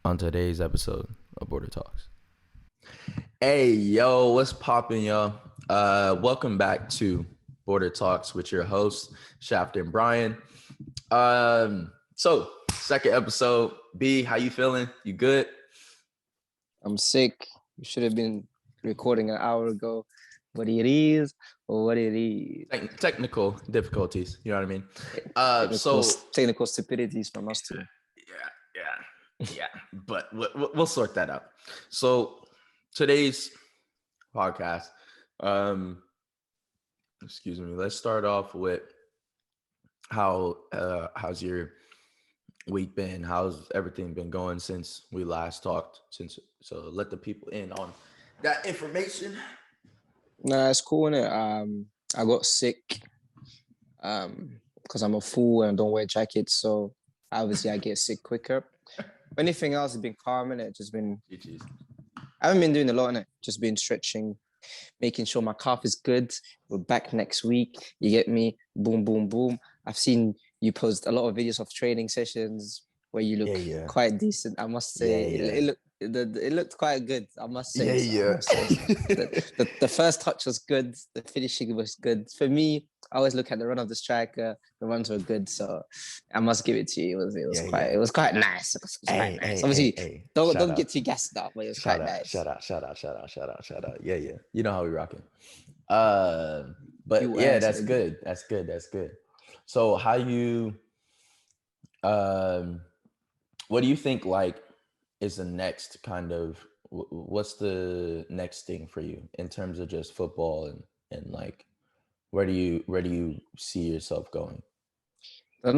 on today's episode of Border Talks. Hey, yo, what's poppin', y'all? Welcome back to Border Talks with your hosts, Shaft and Brian. So second episode. B, how you feeling? You good? I'm sick. We should have been recording an hour ago. But it is what it is. Technical difficulties, you know what I mean? Technical stupidities from us too. Yeah. But we'll sort that out. So today's podcast, excuse me, let's start off with how's your week been? How's everything been going since we last talked? So let the people in on that information. Nah, it's cool, innit? I got sick because I'm a fool and don't wear jackets, so obviously I get sick quicker. Anything else has been calm, innit? I haven't been doing a lot, innit? Just been stretching, making sure my calf is good. We're back next week. You get me? Boom, boom, boom. I've seen you post a lot of videos of training sessions where you look quite decent. I must say, it looked quite good. I must say. The first touch was good. The finishing was good. For me, I always look at the run of the striker. The runs were good, so I must give it to you. It was quite nice. It was quite nice. Obviously, don't get too gassed up, but it was quite nice. Shout out. Yeah. You know how we rocking. But yeah, that's good. That's good. So how you what do you think like is the next kind of what's the next thing for you in terms of just football and like where do you see yourself going? I don't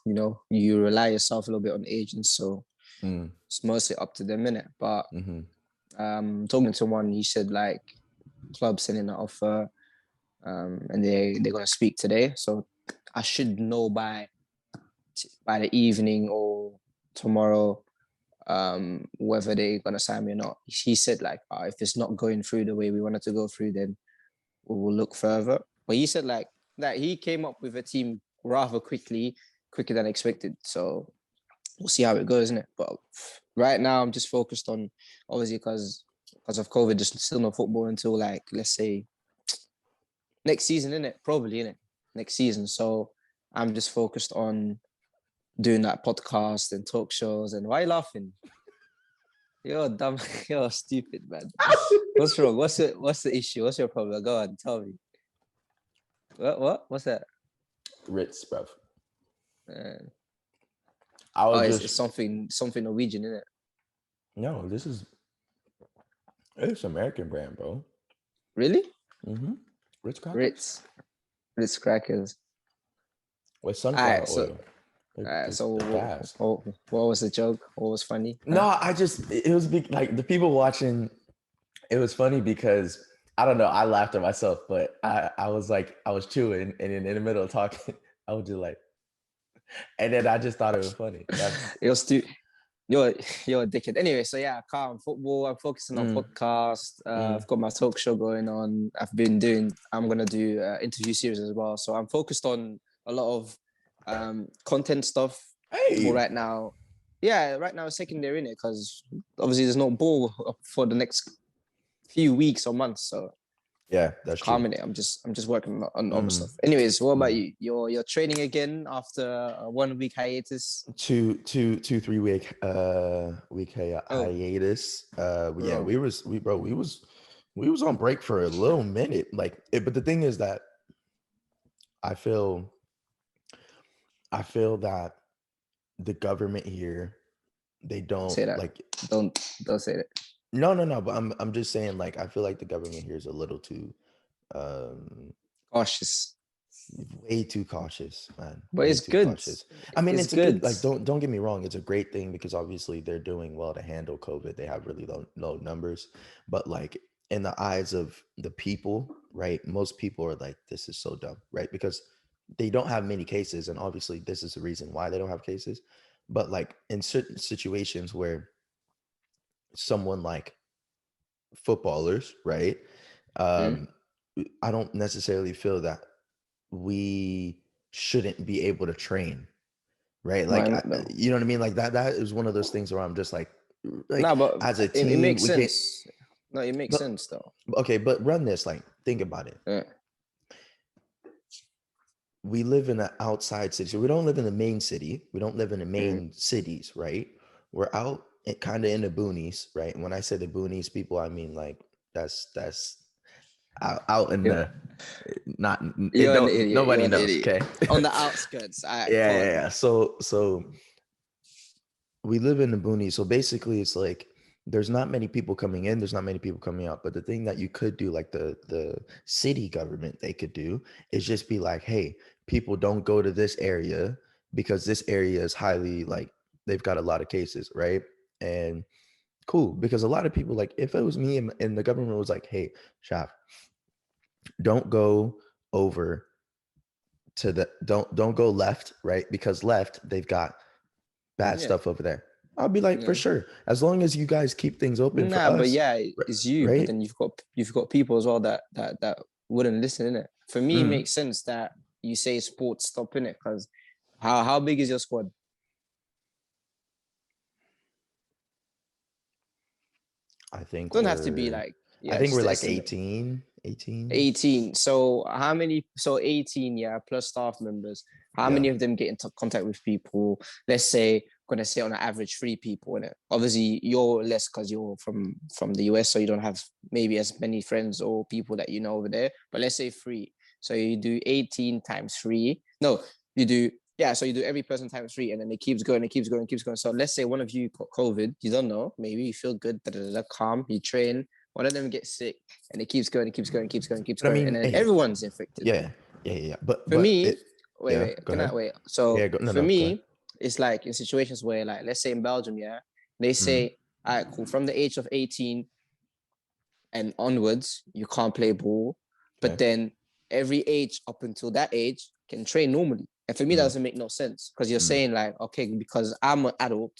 know. You rely yourself a little bit on agents, so it's mostly up to them, innit? But talking to someone, he said like club sending an offer, and they're gonna speak today. So I should know by the evening or tomorrow whether they're gonna sign me or not. He said like if it's not going through the way we wanted to go through, then we will look further. But he said like that he came up with a team rather quicker than expected. So we'll see how it goes, isn't it? But right now I'm just focused on, obviously because of COVID, there's still no football until like, let's say next season, innit? Probably, innit? Next season. So I'm just focused on doing that podcast and talk shows. And why are you laughing? You're dumb. You're stupid, man. What's wrong? What's the issue? What's your problem? Go on, tell me. What's that? Ritz, bruv. It's something Norwegian, isn't it? No, it's American brand, bro. Really? Ritz crackers. Ritz crackers. With sunflower oil. What was the joke? What was funny? No, it was like the people watching. It was funny because I don't know. I laughed at myself, but I was chewing, and in the middle of talking, I was just like, and then I just thought it was funny. It was too. You're a dickhead. Anyway, so yeah, calm football. I'm focusing on podcast. I've got my talk show going on. I'm gonna do interview series as well. So I'm focused on a lot of content stuff right now. Yeah, right now it's secondary in it because obviously there's no ball for the next few weeks or months. So yeah, that's calm in it. I'm just working on other stuff. Anyways, what about you? You're training again after a 1 week hiatus. 3 week hiatus. We was on break for a little minute. But the thing is that I feel that the government here, they don't say that. Like don't say that. No, but I'm just saying, like, I feel like the government here is a little too cautious. Way too cautious, man. But it's good. Cautious. I mean, it's good. Like, don't get me wrong, it's a great thing because obviously they're doing well to handle COVID. They have really low numbers, but like in the eyes of the people, right? Most people are like, this is so dumb, right? Because they don't have many cases, and obviously this is the reason why they don't have cases. But like in certain situations where someone like footballers, right? I don't necessarily feel that we shouldn't be able to train, right? Like, you know what I mean? Like that is one of those things where I'm just like no, but as a team, it makes sense. No, it makes sense though. Okay, but run this, like, think about it. Yeah. We live in an outside city. So we don't live in the main city. We don't live in the main cities, right? We're out kind of in the boonies, right? And when I say the boonies, people, I mean like that's out in the not nobody knows. Okay, on the outskirts. Yeah. So we live in the boonies. So basically, it's like there's not many people coming in. There's not many people coming out. But the thing that you could do, like the city government, they could do is just be like, hey, people don't go to this area because this area is highly like they've got a lot of cases, right? And cool, because a lot of people, like if it was me and the government was like, hey, Shaf, don't go over to the don't go left, right? Because left, they've got bad stuff over there. I'll be like, for sure, as long as you guys keep things open for us. But yeah, it's you. Right? But then you've got people as well that wouldn't listen, innit? For me, it makes sense that you say sports stop, innit? Because how big is your squad? I think don't have to be like. I think we're like 18. 18. So how many? So 18, plus staff members. How many of them get into contact with people? Let's say, gonna say on an average 3 people in it. Obviously, you're less because you're from the US, so you don't have maybe as many friends or people that you know over there. But let's say 3. So you do 18 times 3. No, you do. Yeah, so you do every person times 3, and then it keeps going, it keeps going, it keeps going. So let's say one of you got COVID. You don't know. Maybe you feel good, calm. You train. One of them gets sick, and it keeps going, it keeps going, it keeps going, it keeps going, I mean, and then everyone's infected. Yeah. But for me, wait. So for me, it's like in situations where, like, let's say in Belgium, they say, all right, cool. From the age of 18 and onwards, you can't play ball, but then every age up until that age can train normally. And for me, that doesn't make no sense because you're saying like, okay, because I'm an adult,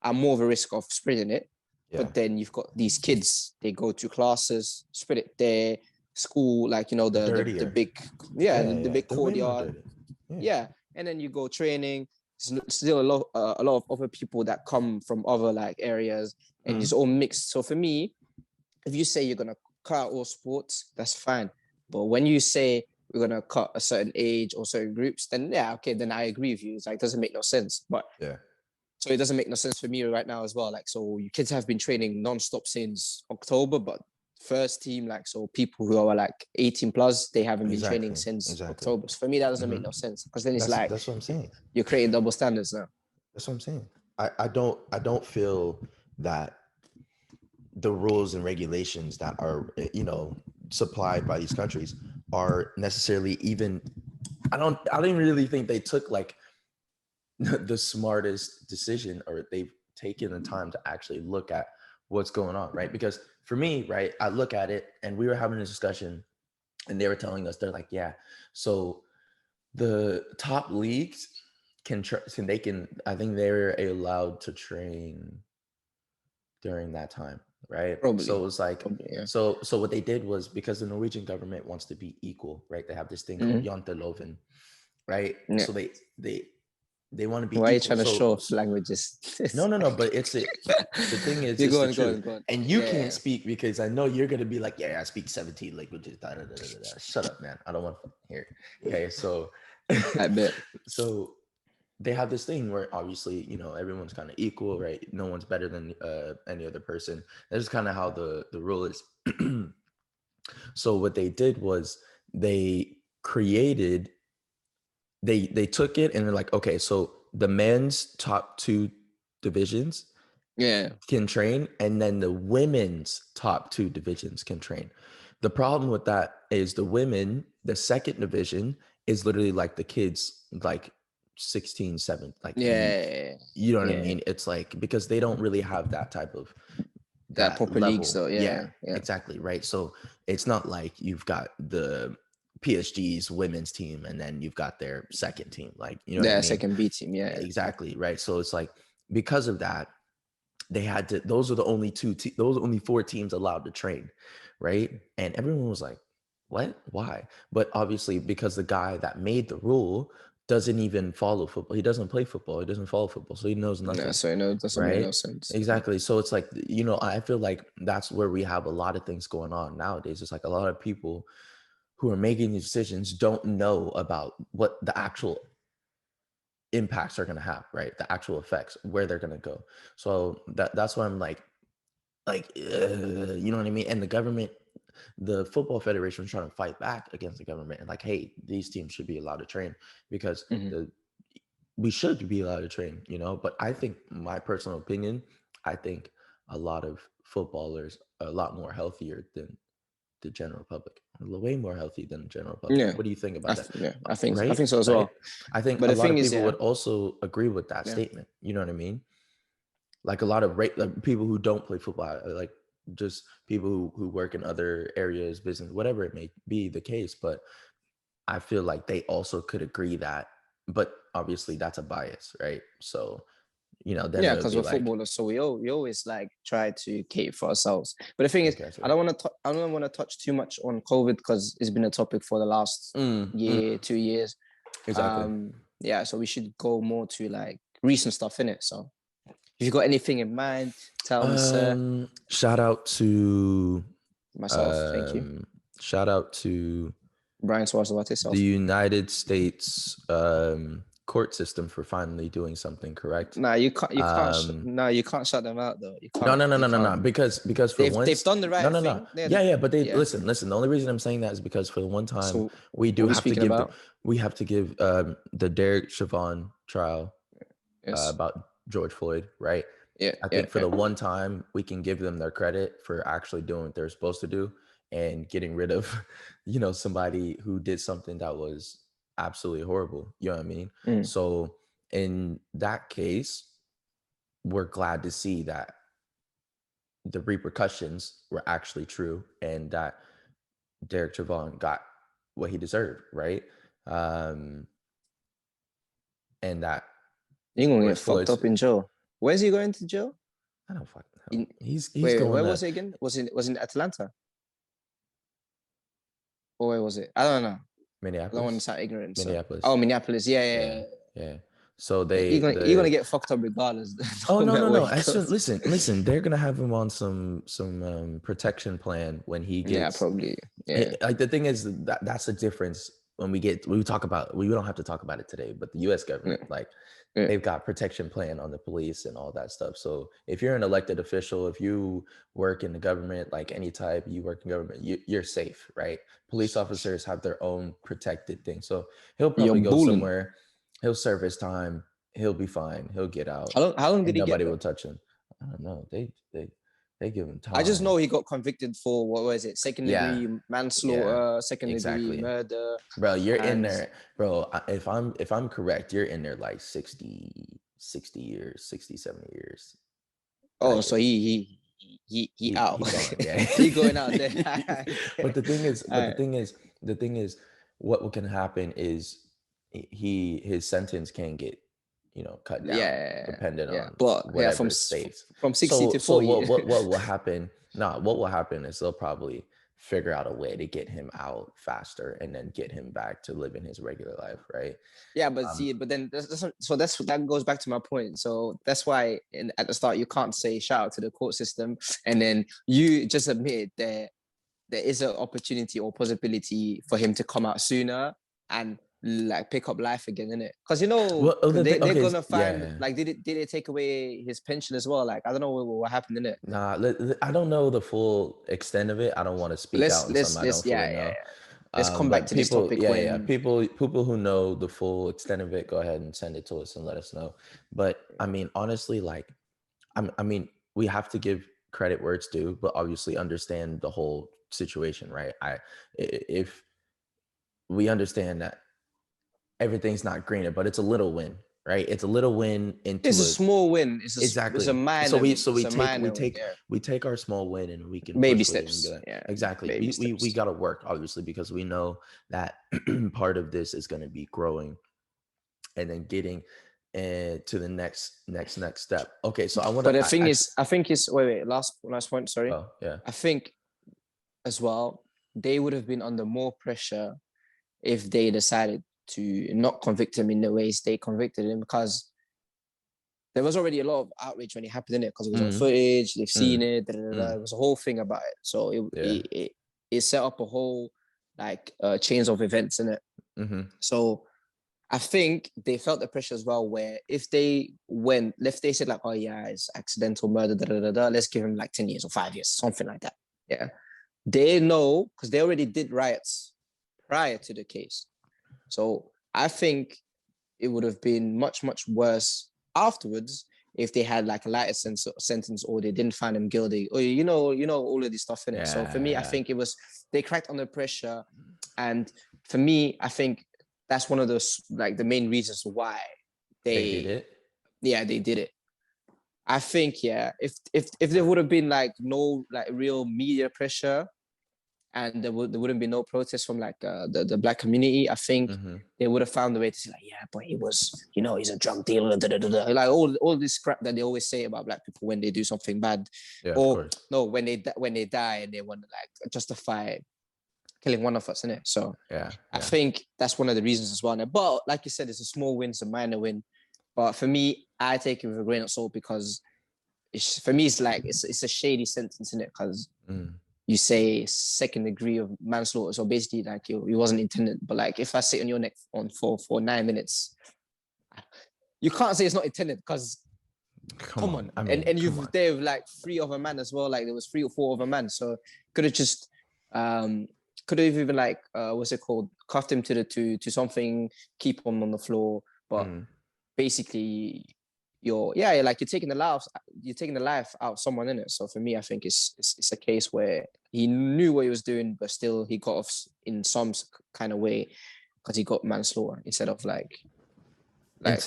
I'm more of a risk of spreading it. But then you've got these kids, they go to classes, spread it there, school, like, you know, the big, the big courtyard. Yeah. And then you go training. Still a lot of other people that come from other like areas, and it's all mixed. So for me, if you say you're going to cut out all sports, that's fine. But when you say we're going to cut a certain age or certain groups, then then I agree with you. It's like, it doesn't make no sense. But so it doesn't make no sense for me right now as well. Like, so your kids have been training non-stop since October, but first team, like, so people who are like 18 plus, they haven't been training since October. So for me, that doesn't make no sense, because then it's that's what I'm saying. You're creating double standards now. That's what I'm saying. I don't feel that the rules and regulations that are, you know, supplied by these countries are necessarily even. I don't even really think they took like the smartest decision, or they've taken the time to actually look at what's going on, right? Because for me, right, I look at it, and we were having a discussion, and they were telling us, they're like, so the top leagues I think they're allowed to train during that time, right? Probably. So it was like, so what they did was, because the Norwegian government wants to be equal, right? They have this thing called janteloven, right? So they want to be. Why are you trying to show off languages? No. But the thing is, go on. And you can't speak, because I know you're gonna be like, I speak 17 languages. Shut up, man. I don't want to hear it. Okay, so I bet. So they have this thing where, obviously, you know, everyone's kind of equal, right? No one's better than any other person. That's kind of how the rule is. So what they did was they created. They took it and they're like, okay, so the men's top 2 divisions can train, and then the women's top 2 divisions can train. The problem with that is the women, the second division is literally like the kids, like 16, 17, like you know what I mean? It's like, because they don't really have that type of that proper league, so exactly, right? So it's not like you've got the PSG's women's team and then you've got their second team, like, you know, second B team, exactly, right? So it's like, because of that, they had to. Those are the only those are only 4 teams allowed to train, right? And everyone was like, "What? Why?" But obviously, because the guy that made the rule doesn't even follow football. He doesn't play football. He doesn't follow football, so he knows nothing. Yeah, so no, it doesn't make no sense. Exactly. So it's like, I feel like that's where we have a lot of things going on nowadays. It's like a lot of people who are making these decisions don't know about what the actual impacts are going to have, right? The actual effects, where they're going to go. So that's why I'm like, you know what I mean? And the government, the football federation, is trying to fight back against the government and like, hey, these teams should be allowed to train because we should be allowed to train, But I think, my personal opinion, I think a lot of footballers are a lot more healthier than the general public, way more healthy than the general public. Yeah. What do you think about that? Yeah, I think so as well. I think a lot of people would also agree with that statement. You know what I mean? Like a lot of people who don't play football, like just people who work in other areas, business, whatever it may be the case. But I feel like they also could agree that, but obviously that's a bias, right? So, then because we're footballers, so we always like try to cater for ourselves. But the thing is, I don't want to touch too much on COVID because it's been a topic for the last year, 2 years. Exactly. So we should go more to like recent stuff in it. So if you got anything in mind, tell me, sir. Shout out to myself. Thank you. Shout out to Brian Suarez, the United States court system for finally doing something correct. Nah, you can't. You can't shut them out though. You can't, no. Because for once they've done the right thing. Yeah. But they listen. The only reason I'm saying that is because for the one time we have to give the Derek Chauvin trial about George Floyd, right? Yeah. I think for the one time we can give them their credit for actually doing what they're supposed to do and getting rid of, somebody who did something that was absolutely horrible. You know what I mean? So in that case, we're glad to see that the repercussions were actually true and that Derek Chauvin got what he deserved, right? And that you're gonna get fucked up in jail. Where's he going to jail? I don't fucking know. He's going. Where was it again? Was in Atlanta? Or where was it? I don't know. Minneapolis. I don't want to sound ignorant. Minneapolis. Oh, Minneapolis. Yeah. So you're gonna get fucked up regardless. Oh no. Listen. They're gonna have him on some protection plan when he gets. Yeah, probably. Yeah. Like the thing is that's the difference when we talk about. We don't have to talk about it today, but the U.S. government, they've got protection plan on the police and all that stuff. So if you're an elected official, if you work in the government, like any type, you work in government, you're safe, right? Police officers have their own protected thing. So he'll probably go somewhere. He'll serve his time. He'll be fine. He'll get out. How long did he get? Nobody will touch him. I don't know. They give him time. I just know he got convicted for what was it? Second degree manslaughter, second degree murder. Bro, you're in there, bro. If I'm correct, you're in there like 60 years, 60, 70 years. Oh, so he out. He going out there. But the thing is, what can happen is his sentence can get cut down, depending on whatever states. From 60 to 40. So what will happen? What will happen is they'll probably figure out a way to get him out faster and then get him back to living his regular life, right? Yeah, but then that goes back to my point. So that's why at the start you can't say shout out to the court system, and then you just admit that there is an opportunity or possibility for him to come out sooner and like pick up life again, innit? Because they're gonna find like did they take away his pension as well? Like I don't know what happened in it. Nah, I don't know the full extent of it. I don't want to speak out on something I don't fully know. Let's come back to this topic. People who know the full extent of it, go ahead and send it to us and let us know. But I mean, honestly, like I mean, we have to give credit where it's due, but obviously understand the whole situation, right? If we understand that everything's not greener, but it's a little win, right? It's a little win. It's a small win. Exactly. It's a minor. We take our small win and we can baby steps. Exactly. We got to work, obviously, because we know that part of this is going to be growing and then getting to the next step. Okay, so I want to. But the thing is, I think it's last point. Sorry. Oh, yeah. I think as well they would have been under more pressure if they decided to not convict him in the ways they convicted him, because there was already a lot of outrage when it happened, in it, because it was on footage, they've seen it, it was a whole thing about it. So it set up a whole like chains of events in it. So I think they felt the pressure as well, where if they said like, oh yeah, it's accidental murder, let's give him like 10 years or 5 years, something like that. Yeah. They know, because they already did riots prior to the case. So I think it would have been much, much worse afterwards if they had like a lighter sentence, or they didn't find him guilty, or you know all of this stuff in it. So for me, I think it was, they cracked under pressure, and for me, I think that's one of those like the main reasons why they did it. Yeah, they did it. I think if there would have been like no like real media pressure, and there wouldn't be no protest from like the black community, I think they would have found a way to say like, yeah, but he was, he's a drug dealer, like all this crap that they always say about black people when they do something bad, or no, when they die and they want to like justify killing one of us, innit? So I think that's one of the reasons as well. But like you said, it's a small win, it's a minor win. But for me, I take it with a grain of salt, because for me, it's like it's a shady sentence, innit? Because you say second degree of manslaughter, so basically like it wasn't intended. But like if I sit on your neck for 9 minutes, you can't say it's not intended, because come on. I mean, and you've there like 3 other men as well. Like there was 3 or 4 other men, so could have just could have even like what's it called, cuffed him to something, keep him on the floor. But basically you're taking the life out of someone, in it. So for me, I think it's a case where he knew what he was doing, but still he got off in some kind of way, because he got manslaughter instead of the death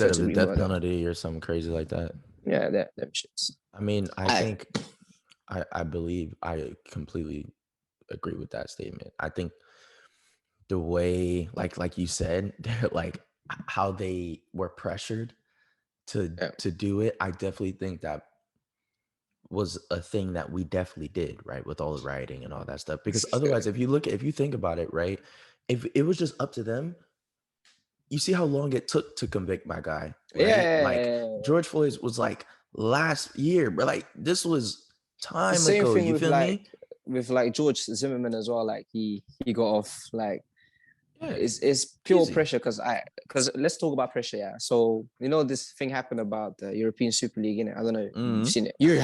penalty or something crazy like that. Yeah, them shits. I mean, I believe I completely agree with that statement. I think the way, like you said, like how they were pressured to do it, I definitely think that was a thing that we definitely did, right, with all the rioting and all that stuff. Because otherwise, if you think about it, right, if it was just up to them, you see how long it took to convict my guy, right? George Floyd was like last year, but like this was time ago. You feel me? With like George Zimmerman as well, like he got off like it's pure pressure, because let's talk about pressure. So this thing happened about the European Super League, innit? I don't know if you've seen it. You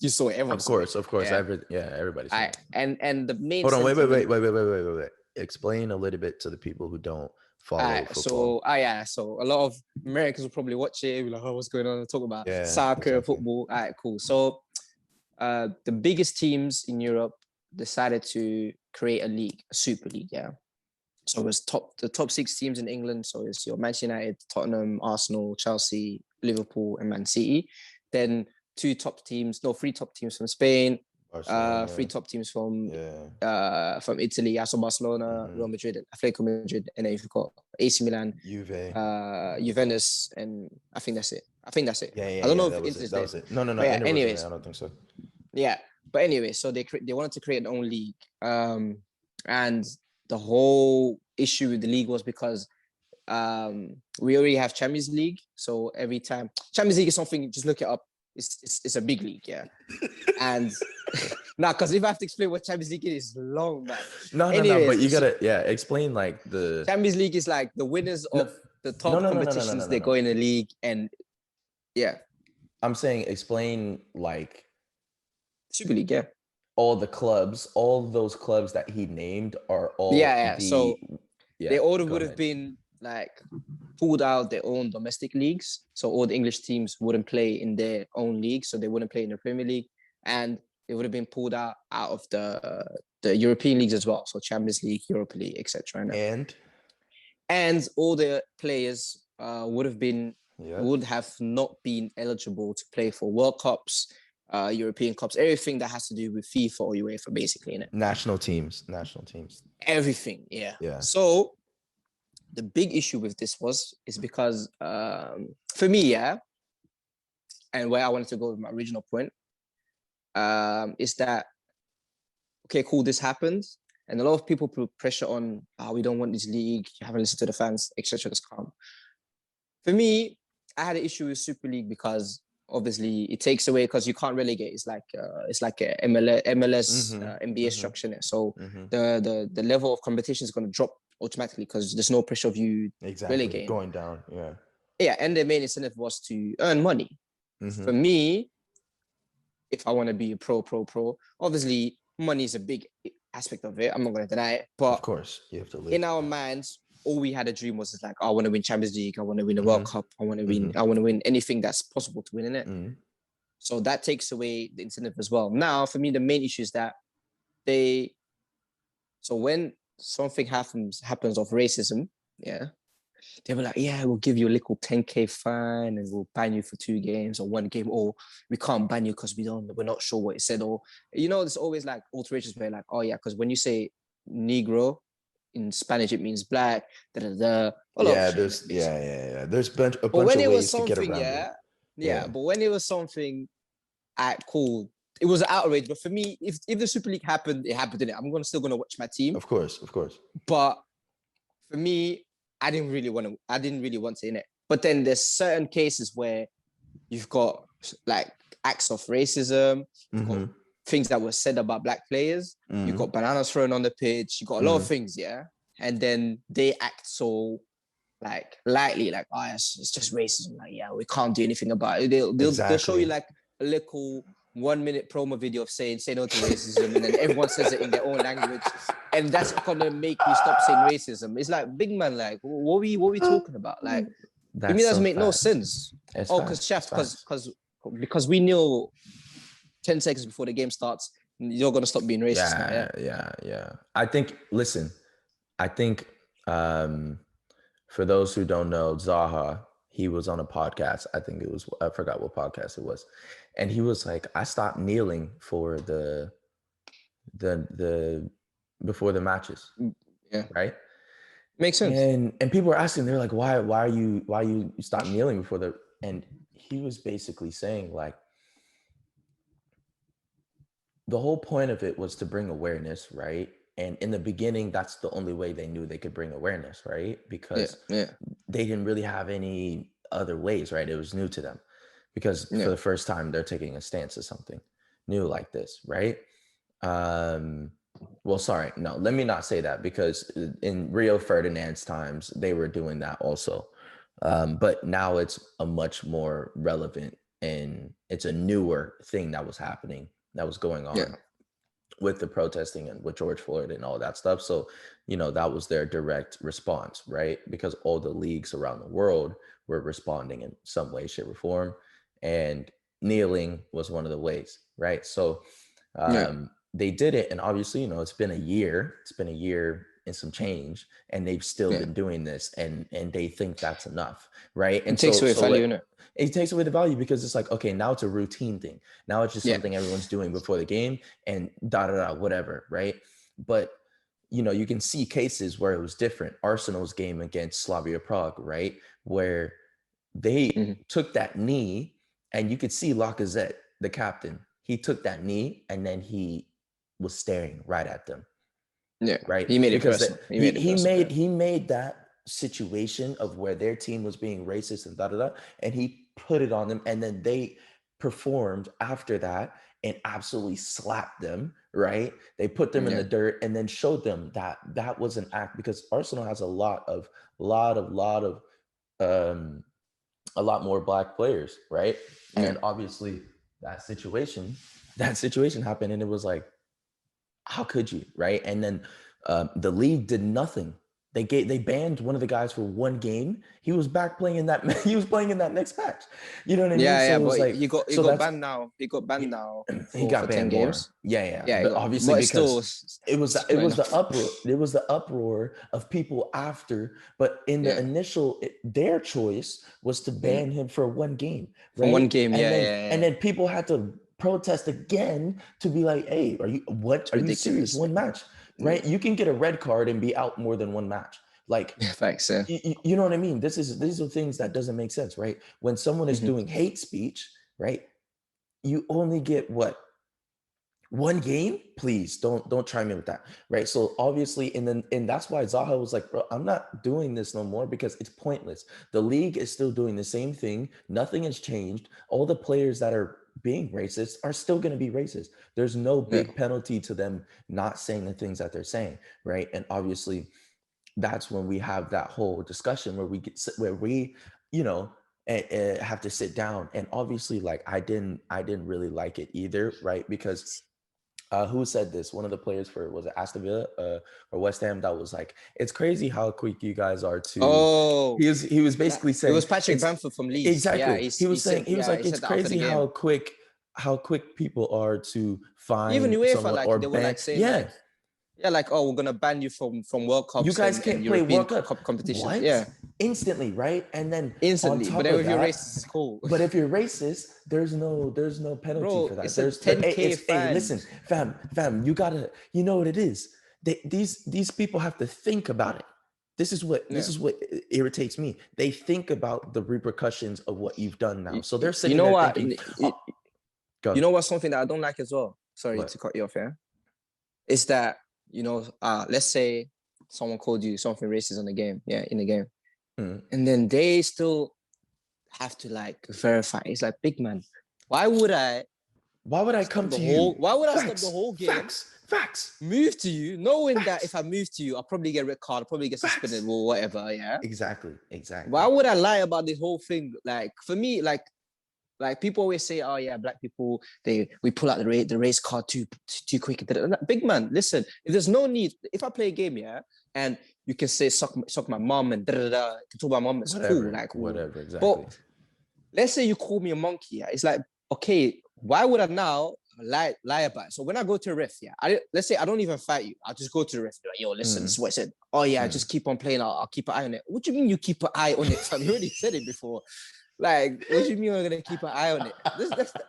saw it. Everyone of course everybody's seen it. And the main hold on, wait, explain a little bit to the people who don't follow football. So a lot of Americans will probably watch it, be like, oh, what's going on, talk about soccer, football. All right, cool. So the biggest teams in Europe decided to create a Super League. So it was the top 6 teams in England. So it's your Manchester United, Tottenham, Arsenal, Chelsea, Liverpool, and Man City. Then 3 top teams from Spain, Barcelona, 3 top teams from Italy, so Barcelona, Real Madrid, Atletico Madrid, and then you've got AC Milan, Juventus, and I think that's it. I don't know if Inter's there. That was it. No. Anyways, I don't think so. Yeah, but anyway, so they wanted to create their own league, and the whole issue with the league was because we already have Champions League. So every time Champions League is something, just look it up. It's a big league, and because if I have to explain what Champions League is, it's long, man. No, but you gotta explain like the Champions League is like the winners of the top competitions. They go in the league, and I'm saying explain like Super League, all the clubs, all those clubs that he named are all so they all would have been like pulled out their own domestic leagues. So all the English teams wouldn't play in their own league, so they wouldn't play in the Premier League, and they would have been pulled out of the European leagues as well, so Champions League, Europa League, etc. And all the players would have not been eligible to play for World Cups, European Cups, everything that has to do with FIFA or UEFA, basically, innit? National teams. Everything, yeah. So the big issue with this is because for me, and where I wanted to go with my original point, is that okay, cool, this happened, And a lot of people put pressure on, we don't want this league, you haven't listened to the fans, etc. That's calm. For me, I had an issue with Super League because obviously it takes away, because you can't relegate. It's like a MLS NBA structure in it. So the level of competition is going to drop automatically because there's no pressure of you relegating. Going down. Yeah. Yeah, and the main incentive was to earn money. For me, if I want to be a pro, obviously money is a big aspect of it. I'm not going to deny it. But of course, you have to live. In our minds, all we had a dream was like, I want to win Champions League. I want to win the World Cup. I want to win. I want to win anything that's possible to win in it. So that takes away the incentive as well. Now, for me, the main issue is that so when something happens of racism, they were like, we'll give you a little 10K fine and we'll ban you for 2 games or 1 game, or we can't ban you because we're not sure what it said, or there's always like alterations where like, because when you say Negro in Spanish it means black. There's a bunch of ways to get around it. But when it was something cool, it was an outrage. But for me, if the Super League happened, it happened. I'm still gonna watch my team, of course. But for me, I didn't really want to in it. But then there's certain cases where you've got like acts of racism, you've got things that were said about black players, you've got bananas thrown on the pitch, you got a lot of things, and then they act so like lightly, like, it's just racism. Like, we can't do anything about it. They'll show you like a little 1-minute promo video of saying say no to racism, and then everyone says it in their own language, and that's gonna make you stop saying racism. It's like, big man, like, what we talking about? Like, to me, that doesn't make no sense. Because we knew 10 seconds before the game starts, you're gonna stop being racist. Yeah. I think for those who don't know, Zaha, he was on a podcast. I forgot what podcast it was. And he was like, I stopped kneeling for the before the matches. Yeah. Right? Makes sense. And people were asking, they're like, why you stop kneeling before and he was basically saying like, the whole point of it was to bring awareness, right? And in the beginning, that's the only way they knew they could bring awareness, right? Because they didn't really have any other ways, right? It was new to them because for the first time, they're taking a stance of something new like this, right? Well, sorry, no, let me not say that, because in Rio Ferdinand's times, they were doing that also. But now it's a much more relevant and it's a newer thing that was happening, that was going on with the protesting and with George Floyd and all that stuff. So, that was their direct response, right? Because all the leagues around the world were responding in some way, shape, or form. And kneeling was one of the ways, right? So they did it. And obviously, it's been a year. It's been a year and some change, and they've still been doing this, and they think that's enough, right? And it takes away value in it. It takes away the value because it's like, okay, now it's a routine thing. Now it's just something everyone's doing before the game and whatever, right? But, you can see cases where it was different. Arsenal's game against Slavia Prague, right? Where they took that knee, and you could see Lacazette, the captain, he took that knee and then he was staring right at them. Yeah. Right. He made it because personal. He made that situation of where their team was being racist and and he put it on them, and then they performed after that and absolutely slapped them. Right. They put them in the dirt and then showed them that was an act, because Arsenal has a lot more black players. Right. And obviously that situation happened, and it was like, how could you? Right. And then the league did nothing. They banned one of the guys for 1 game. He was back playing in that. He was playing in that next match. You know what I mean? Yeah, so but like, he got banned now. He got banned now. He got banned 10 more. games. Yeah. But obviously, because it was the uproar. It was the uproar of people after. But in the initial, their choice was to ban him for 1 game. Right? For 1 game. And then people had to protest again to be like, hey, are you serious? 1 match, right? You can get a red card and be out more than 1 match. Like, thanks, you know what I mean? These are things that doesn't make sense, right? When someone is doing hate speech, right? You only get One game, please don't try me with that, right? So obviously, and that's why Zaha was like, bro, I'm not doing this no more because it's pointless. The league is still doing the same thing. Nothing has changed. All the players that are being racist are still going to be racist. There's no big penalty to them not saying the things that they're saying, right? And obviously, that's when we have that whole discussion where we you know have to sit down. And obviously, like I didn't really like it either, right? Because who said this? One of the players for, was it Aston Villa or West Ham, that was like, it's crazy how quick you guys are to. Oh, he was basically saying it was Patrick Bamford from Leeds. Exactly. He was saying it's crazy how quick people are to find even UEFA, someone like or they were ban. like saying like, oh, we're gonna ban you from World Cups. You guys can't play World Cup competitions. What? Yeah, instantly, right? And then instantly. On top but then of if that, you're racist, it's cool. But if you're racist, there's no penalty Bro, for that. It's There's 10K fine. Hey, listen, fam, you gotta, you know what it is. These people have to think about it. This is what irritates me. They think about the repercussions of what you've done now. So they're sitting there thinking, you know what's something that I don't like as well? Sorry to cut you off here. Is that, let's say someone called you something racist in the game, and then they still have to like verify. It's like, big man, why would I come to you? Why would I stop the whole game? Facts. Move to you, knowing that if I move to you, I'll probably get a red card, I'll probably get suspended or whatever. Yeah. Exactly. Why would I lie about this whole thing? Like, for me, like people always say, oh yeah, black people, we pull out the race card too quick. Big man, listen, if there's no need, if I play a game, and you can say suck my mom and can talk about mom, it's cool, like whatever, exactly. But let's say you call me a monkey, it's like, okay, why would I now lie about it? So when I go to a ref, let's say I don't even fight you, I'll just go to the ref, like, yo, listen, this is what I said. Oh yeah, just keep on playing, I'll keep an eye on it. What do you mean you keep an eye on it? You already said it before. Like, what do you mean we're gonna keep an eye on it?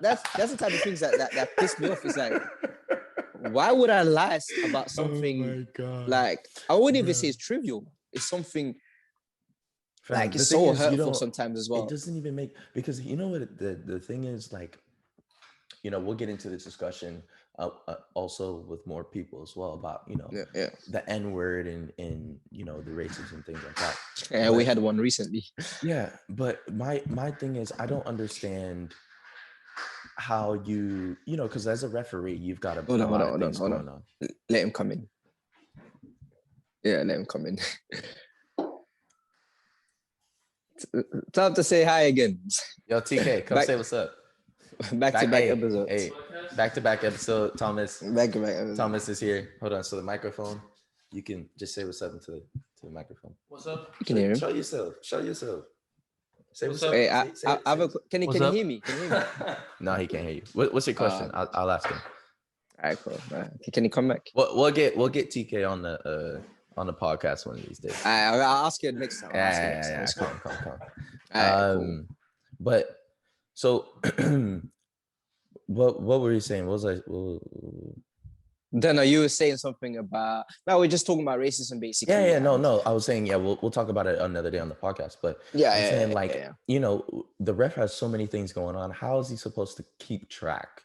That's the type of things that piss me off. It's like, why would I lie about something? Oh my God. Like, I wouldn't even say it's trivial. It's something like, it's so hurtful sometimes as well. It doesn't even make, because you know what the thing is, like, we'll get into this discussion also with more people as well about the N-word and the racism and things like that. Yeah, we had one recently. Yeah, but my thing is, I don't understand how you because as a referee, you've got a lot of things going on. Let him come in. Yeah, let him come in. Time to say hi again. Yo, TK, come say what's up. Back-to-back episodes. Hey, back-to-back episode. Thomas. Back-to-back episode. Thomas is here. Hold on. So the microphone, you can just say what's up to the microphone. What's up? You can hear him. Show yourself. Say what's up. Hey, can you hear me? Can you hear me? No, he can't hear you. What's your question? I'll ask him. All right, cool. Can you come back? We'll get TK on the podcast one of these days. I'll ask you next time. Yeah. Come. Cool. But so, what were you saying? What was I? Then you were saying something about. No, we're just talking about racism, basically. Yeah. No. I was saying, we'll talk about it another day on the podcast. But the ref has so many things going on. How is he supposed to keep track?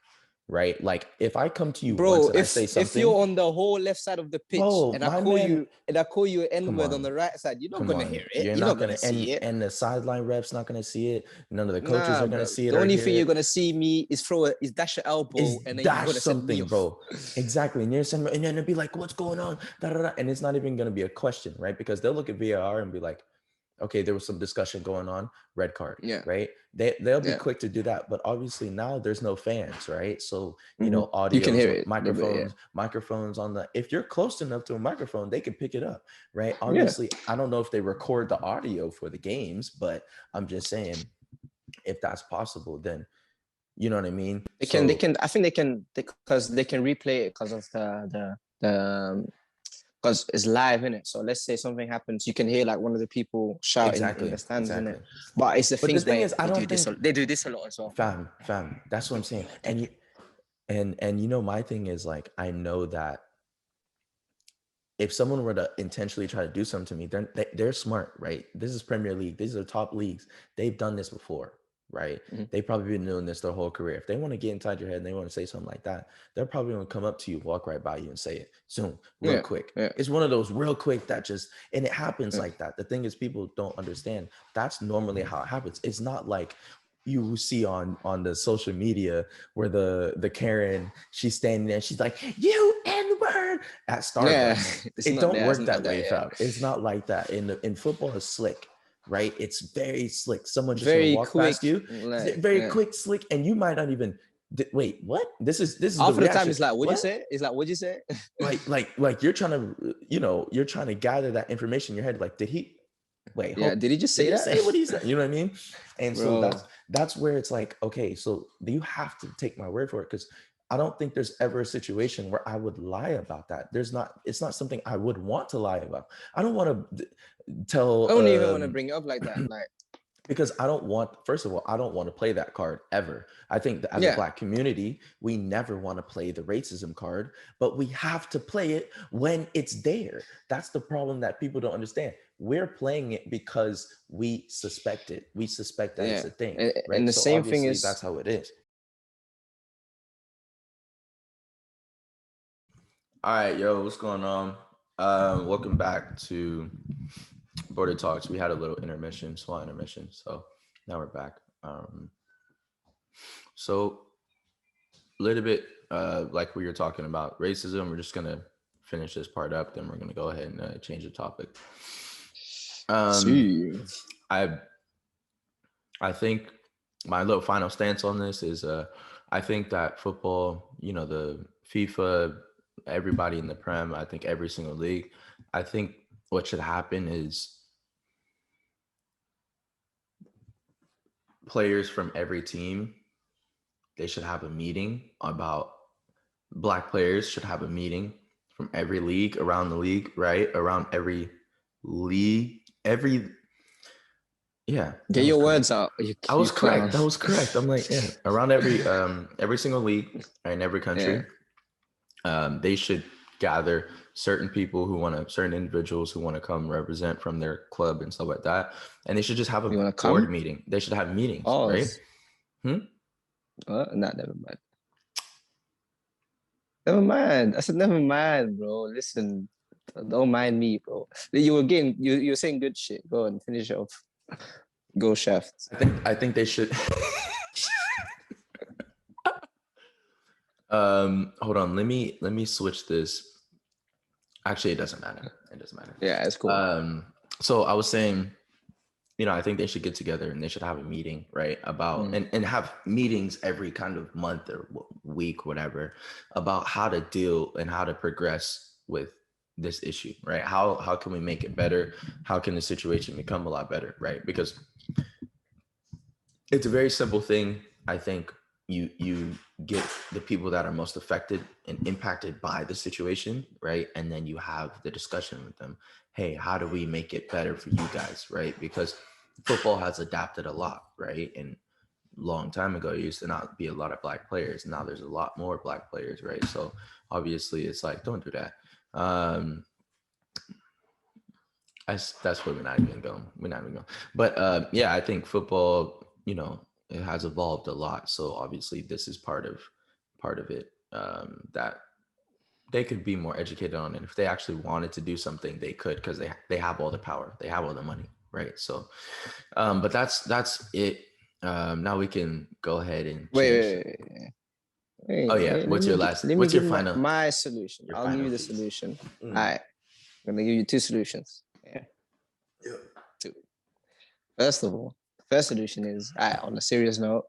Right, like if I come to you, bro, once and I say something, if you're on the whole left side of the pitch, and I call you an N-word on the right side, you're not gonna hear it. You're not gonna see it, and the sideline ref's not gonna see it. None of the coaches are gonna see it. The only thing you're gonna see me is dash your elbow and then you're gonna something, bro. Exactly, and then it'll be like, what's going on? And it's not even gonna be a question, right? Because they'll look at VAR and be like, okay, there was some discussion going on, red card, right? They'll be quick to do that, but obviously now there's no fans, right? So audio, you can hear it, microphones on the. If you're close enough to a microphone, they can pick it up, right? Obviously, I don't know if they record the audio for the games, but I'm just saying, if that's possible, then you know what I mean. They can. I think they can because they can replay it because of the. Because it's live, innit? So let's say something happens, you can hear like one of the people shouting in the stands, innit? But it's the thing is, they do this a lot as well. Fam, that's what I'm saying. And my thing is, like, I know that if someone were to intentionally try to do something to me, they're smart, right? This is Premier League. These are top leagues. They've done this before, right? They've probably been doing this their whole career. If they want to get inside your head and they want to say something like that, they're probably going to come up to you, walk right by you and say it soon, real quick. It's one of those real quick that just, and it happens like that. The thing is, people don't understand. That's normally how it happens. It's not like you see on the social media where the Karen, she's standing there, she's like, you N-word at Starbucks. It don't work that way, fam. It's not like that. In football, it's slick, right? It's very slick. Someone just gonna walk past you, very quick, slick, and you might not even wait. What? This is half of the time. It's like, what'd you say? It's like, what'd you say? like you're trying to, you're trying to gather that information in your head. Like, did he? Wait, did he just say that? Say what he said? You know what I mean? And so that's where it's like, okay, so you have to take my word for it, because I don't think there's ever a situation where I would lie about that. It's not something I would want to lie about. I don't want to tell. I don't even want to bring it up like that. Like, because I don't want, first of all, I don't want to play that card ever. I think that as a Black community, we never want to play the racism card, but we have to play it when it's there. That's the problem that people don't understand. We're playing it because we suspect it. We suspect that it's a thing. Right? And the same thing is, that's how it is. All right, yo, what's going on? Welcome back to Border Talks. We had a little small intermission, so now we're back. So a little bit like we were talking about racism. We're just gonna finish this part up, then we're gonna go ahead and change the topic. I think my little final stance on this is I think that football, the FIFA, everybody in the Prem, I think every single league, I think what should happen is players from every team, they should have a meeting about Black players should have a meeting from every league around the league, right? Around every league, get your words out. I was correct. That was correct. I'm like, around every single league in every country, they should gather certain individuals who want to come represent from their club and stuff like that, and they should just have a board meeting. They should have meetings, right? Never mind. Never mind. I said never mind, bro. Listen, don't mind me, bro. You're saying good shit. Go and finish off. Go Shaft. I think they should. Hold on. Let me switch this. Actually, it doesn't matter. Yeah, it's cool. So I was saying, I think they should get together and they should have a meeting, right? About and have meetings every kind of month or week, whatever, about how to deal and how to progress with this issue, right? How can we make it better? How can the situation become a lot better, right? Because it's a very simple thing. I think you get the people that are most affected and impacted by the situation, right? And then you have the discussion with them. Hey, how do we make it better for you guys, right? Because football has adapted a lot, right? And long time ago, it used to not be a lot of Black players. Now there's a lot more Black players, right? So obviously it's like, don't do that. That's where we're not even going. But I think football, it has evolved a lot. So obviously this is part of it, that they could be more educated on it. If they actually wanted to do something, they could, because they have all the power, they have all the money, right? So but that's it. Now we can go ahead and wait. What's your final? My solution. I'll give you the solution. All right, I'm gonna give you two solutions. Two. First of all, the first solution is, on a serious note,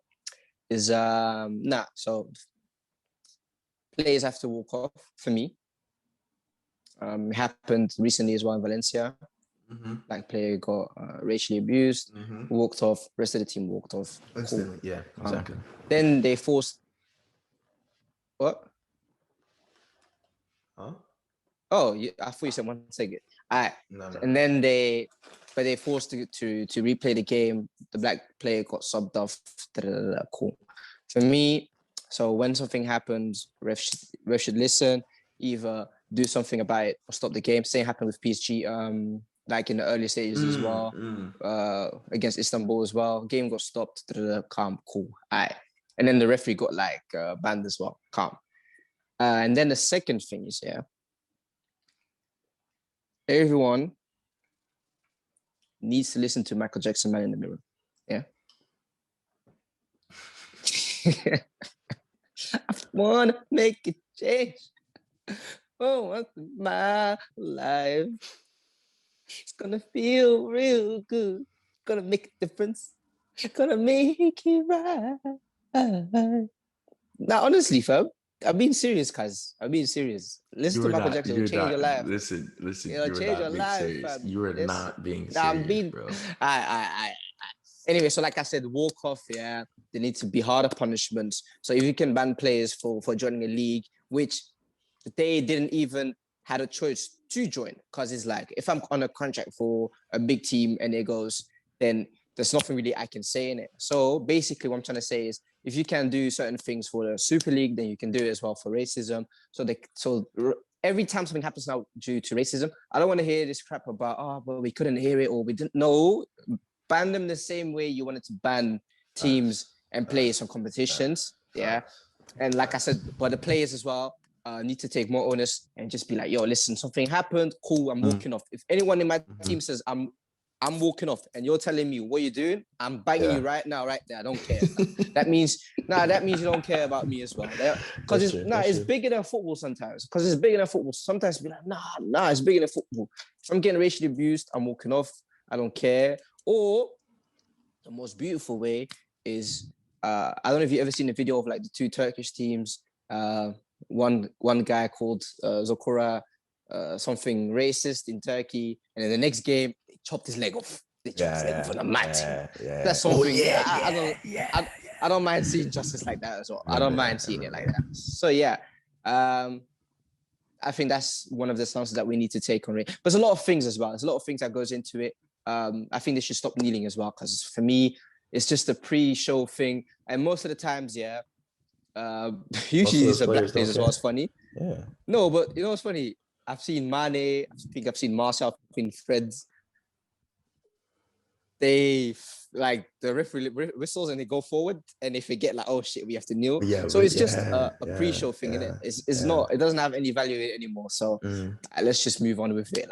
is so players have to walk off for me. It happened recently as well in Valencia. Black player got racially abused, walked off, rest of the team walked off. Cool. Yeah, exactly. Then they forced what? Huh? Oh, I thought you said one second. No. And then they forced to replay the game. The Black player got subbed off. Cool. For me, so when something happens, ref should listen, either do something about it or stop the game. Same happened with PSG like in the early stages as well, against Istanbul as well. Game got stopped. Calm, cool. Alright. And then the referee got like banned as well. Calm. And then the second thing is, everyone needs to listen to Michael Jackson, Man in the Mirror. Yeah. I want to make a change. Oh, my life. It's gonna feel real good. Gonna make a difference. Gonna make it right. Now, honestly, fam, I'm being serious, cuz. I'm being serious. Listen to Michael Jackson. It'll change your life. Listen. It'll change your life, serious. fam. You are not being serious, bro. Anyway, so like I said, walk off, yeah. There needs to be harder punishments. So if you can ban players for joining a league, which they didn't even had a choice to join, because it's like, if I'm on a contract for a big team and it goes, then there's nothing really I can say in it. So basically what I'm trying to say is, if you can do certain things for the Super League, then you can do it as well for racism. So every time something happens now due to racism, I don't want to hear this crap about, but we couldn't hear it or we didn't know. Ban them the same way you wanted to ban teams and players from competitions. Yeah. And like I said, but the players as well need to take more onus and just be like, yo, listen, something happened. Cool, I'm walking off. If anyone in my team says I'm walking off and you're telling me what you're doing, I'm banging you right now, right there. I don't care. that means you don't care about me as well. Because it's bigger than football sometimes. Because it's bigger than football. Sometimes be like, nah, it's bigger than football. If I'm getting racially abused, I'm walking off. I don't care. Or the most beautiful way is, I don't know if you've ever seen a video of like the two Turkish teams. One guy called Zokora, something racist in Turkey, and in the next game they chopped his leg off. They chopped his leg off on the mat. That's something. I don't mind seeing justice like that as well. I don't mind seeing it like that. So I think that's one of the stances that we need to take on it. But there's a lot of things as well. There's a lot of things that goes into it. I think they should stop kneeling as well, because for me, it's just a pre-show thing. And most of the times, usually it's a black players as well. It's funny. Yeah. No, but you know what's funny? I've seen Mane, I think I've seen Martial, I've seen Freds. They like the referee whistles and they go forward and they forget like, oh shit, we have to kneel. So it's just a pre-show thing, innit? It's not, it doesn't have any value anymore. So let's just move on with it.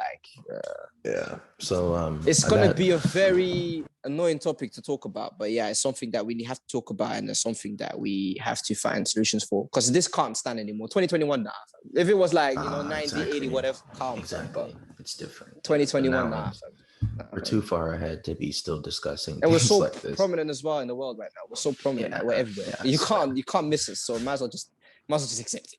So it's gonna be a very annoying topic to talk about, but it's something that we have to talk about, and it's something that we have to find solutions for, because this can't stand anymore. 2021 now. If it was like 90, 80, whatever, calm. Exactly. It's different. 2021 now. We're too far ahead to be still discussing. And we're so like prominent as well in the world right now. We're so prominent. We're everywhere. You can't miss us. So might as well just accept it.